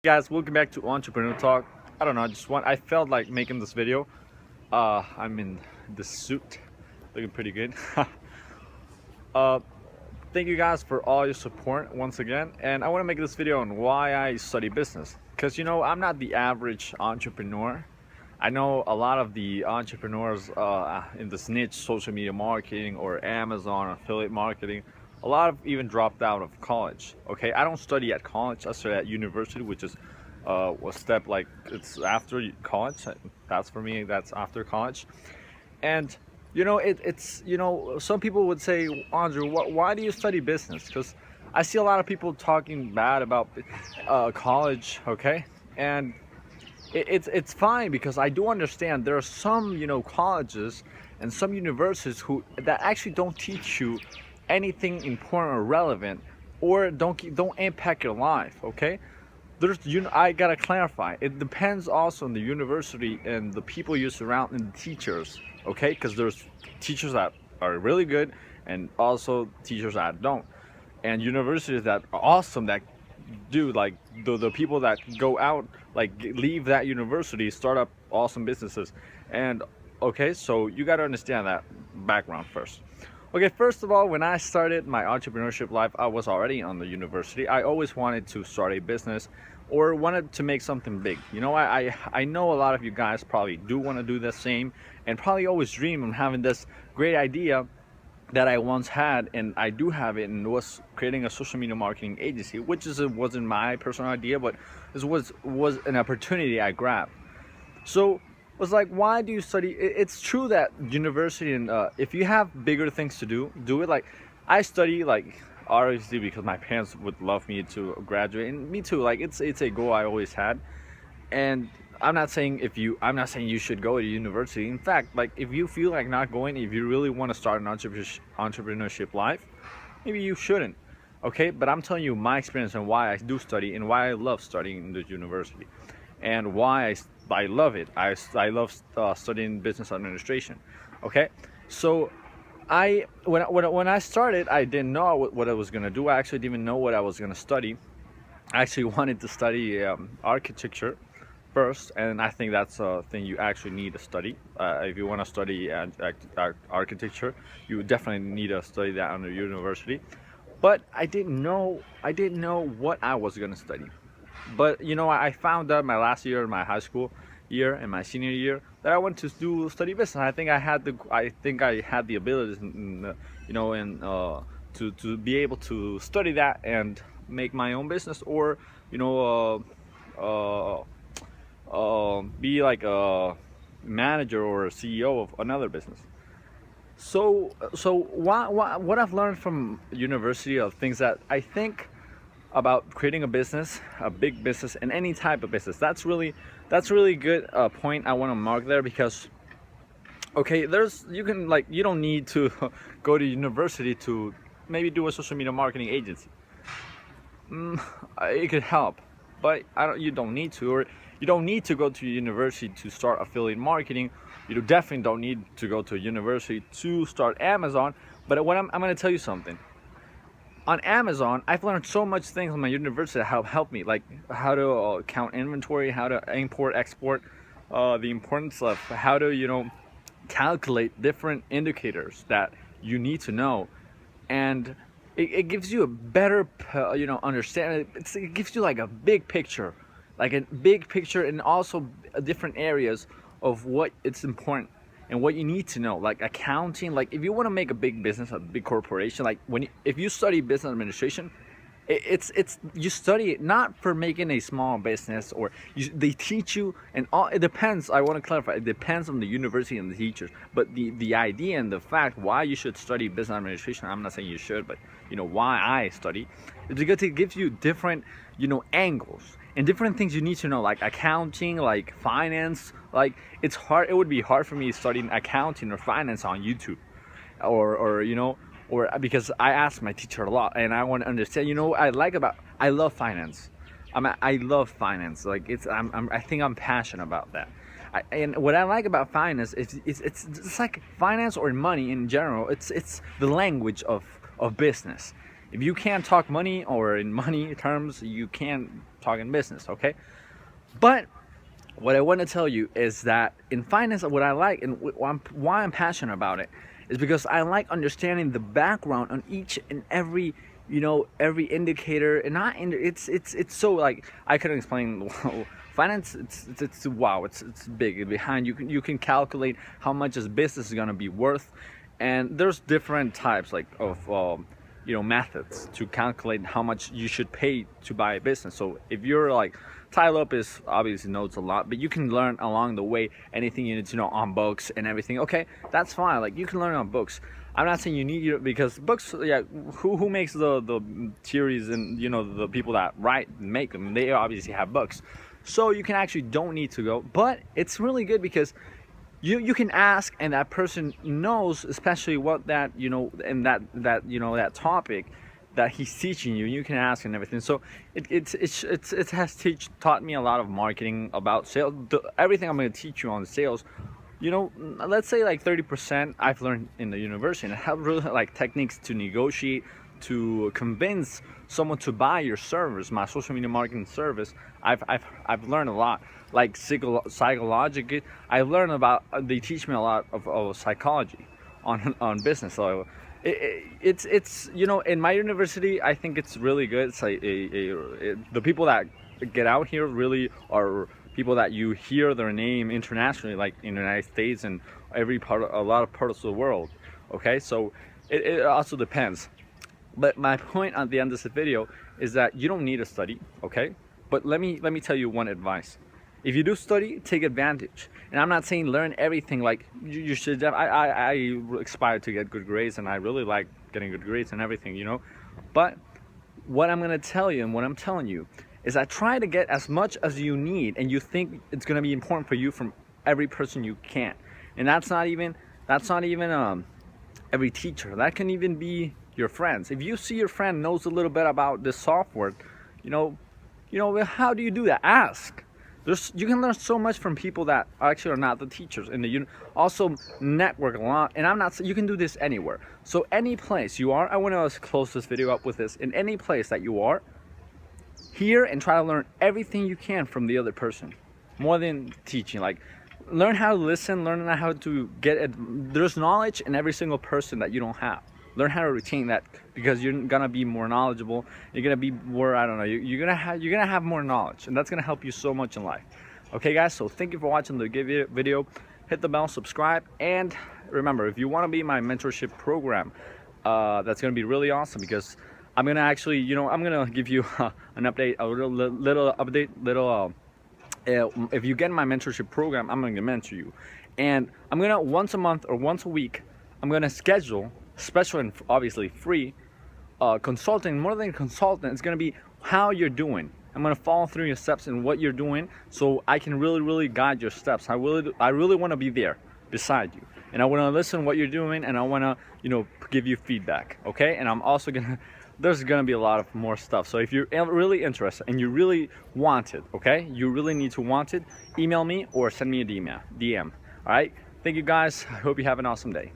Guys, welcome back to Entrepreneur Talk. I don't know, I felt like making this video. I'm in the suit, looking pretty good. uh, Thank you guys for all your support once again. And I want to make this video on why I study business. Because I'm not the average entrepreneur. I know a lot of the entrepreneurs in this niche, social media marketing or Amazon affiliate marketing, a lot of even dropped out of college. Okay, I don't study at college. I study at university, which is a step like it's after college. That's for me. That's after college. And it's some people would say, Andrew, why do you study business? Because I see a lot of people talking bad about college. Okay, and it's fine, because I do understand there are some colleges and some universities that actually don't teach you anything important or relevant, or don't impact your life. Okay, I gotta clarify, it depends also on the university and the people you surround and the teachers. Okay, because there's teachers that are really good and also teachers that don't, and universities that are awesome, that do like the people that go out, like leave that university, start up awesome businesses. And okay, so you got to understand that background first. Okay, first of all, when I started my entrepreneurship life, I was already on the university. I always wanted to start a business or wanted to make something big. I know a lot of you guys probably do want to do the same, and probably always dream of having this great idea that I once had, and I do have it, and it was creating a social media marketing agency, which wasn't my personal idea, but this was an opportunity I grabbed. So it was like, why do you study? It's true that university, and if you have bigger things to do it. Like, I study like obviously because my parents would love me to graduate, and me too. Like, it's a goal I always had. And I'm not saying you should go to university. In fact, like, if you feel like not going, if you really want to start an entrepreneurship life, maybe you shouldn't. Okay, but I'm telling you my experience and why I do study and why I love studying in the university, and why I love it. I love studying business administration. Okay, so when I started, I didn't know what I was gonna do. I actually didn't even know what I was gonna study. I actually wanted to study architecture first, and I think that's a thing you actually need to study. If you want to study architecture, you definitely need to study that under university. But I didn't know what I was gonna study. But I found out my last year, my high school year, and my senior year, that I wanted to study business. I think I had the abilities, to be able to study that and make my own business, or be like a manager or a CEO of another business. So what I've learned from university of things that I think about creating a business, a big business, and any type of business. That's really good point I want to mark there, because okay, you don't need to go to university to maybe do a social media marketing agency. It could help, but you don't need to, or you don't need to go to university to start affiliate marketing. You definitely don't need to go to a university to start Amazon. But I'm going to tell you something. On Amazon, I've learned so much things in my university that have helped me, like how to count inventory, how to import, export, the importance of how to calculate different indicators that you need to know. And it gives you a better understanding. It gives you like a big picture, and also different areas of what it's important and what you need to know, like accounting. Like, if you want to make a big business, a big corporation, like if you study business administration, it's you study it not for making a small business, or they teach you, and all it depends. I want to clarify, it depends on the university and the teachers, but the idea and the fact why you should study business administration, I'm not saying you should, but why I study, is because it gives you different angles and different things you need to know, like accounting, like finance. Like, it would be hard for me studying accounting or finance on YouTube, or because I ask my teacher a lot and I want to understand. I love finance. I love finance. Like, I think I'm passionate about that. And what I like about finance is it's like finance or money in general. It's the language of business. If you can't talk money or in money terms, you can't talk in business, okay? But what I want to tell you is that in finance, what I like and why I'm passionate about it is because I like understanding the background on each and every, you know, every indicator. And not it's so like I couldn't explain. Finance, it's wow, it's big behind. You can calculate how much a business is gonna be worth, and there's different types like of you know, methods to calculate how much you should pay to buy a business. So if you're like Tai Lopez obviously knows a lot, but you can learn along the way anything you need to know on books and everything. Okay, that's fine. Like you can learn on books. I'm not saying you need it because books. Yeah, who makes the theories and you know the people that make them? They obviously have books, so you can actually don't need to go. But it's really good because you can ask and that person knows, especially what that you know and that you know that topic that he's teaching you. You can ask and everything. So it has taught me a lot of marketing about sales. Everything I'm going to teach you on sales, you know, let's say like 30% I've learned in the university, and I have really like techniques to negotiate, to convince someone to buy your service, my social media marketing service. I've learned a lot, like psychologically. I learned about. They teach me a lot of psychology on business. So it's you know, in my university, I think it's really good. It's like the people that get out here really are people that you hear their name internationally, like in the United States and a lot of parts of the world. Okay, so it also depends. But my point at the end of this video is that you don't need to study, okay? But let me tell you one advice. If you do study, take advantage. And I'm not saying learn everything. Like you should. I aspire to get good grades, and I really like getting good grades and everything, you know. But what I'm gonna tell you and what I'm telling you is that try to get as much as you need, and you think it's gonna be important for you from every person you can. And that's not even every teacher. That can even be your friends. If you see your friend knows a little bit about this software, you know, how do you do that? Ask. You can learn so much from people that actually are not the teachers, and you also network a lot. And you can do this anywhere. So any place you are, I want to close this video up with this. In any place that you are, here and try to learn everything you can from the other person, more than teaching. Like learn how to listen, learn how to get it. There's knowledge in every single person that you don't have. Learn how to retain that, because you're gonna be more knowledgeable. You're gonna be more, I don't know, you're gonna have more knowledge, and that's gonna help you so much in life. Okay guys, so thank you for watching the video. Hit the bell, subscribe, and remember, if you want to be in my mentorship program, that's gonna be really awesome, because I'm gonna actually, you know, I'm gonna give you an update, a little update. If you get in my mentorship program, I'm gonna mentor you, and I'm gonna once a month or once a week, I'm gonna schedule special and obviously free consulting. More than consultant, it's gonna be how you're doing. I'm gonna follow through your steps and what you're doing, so I can really guide your steps. I really want to be there beside you, and I want to listen what you're doing, and I want to, you know, give you feedback. Okay, and I'm also gonna there's gonna be a lot of more stuff. So if you're really interested and you really want it, okay, you really need to want it, email me or send me a DM. All right, thank you guys. I hope you have an awesome day.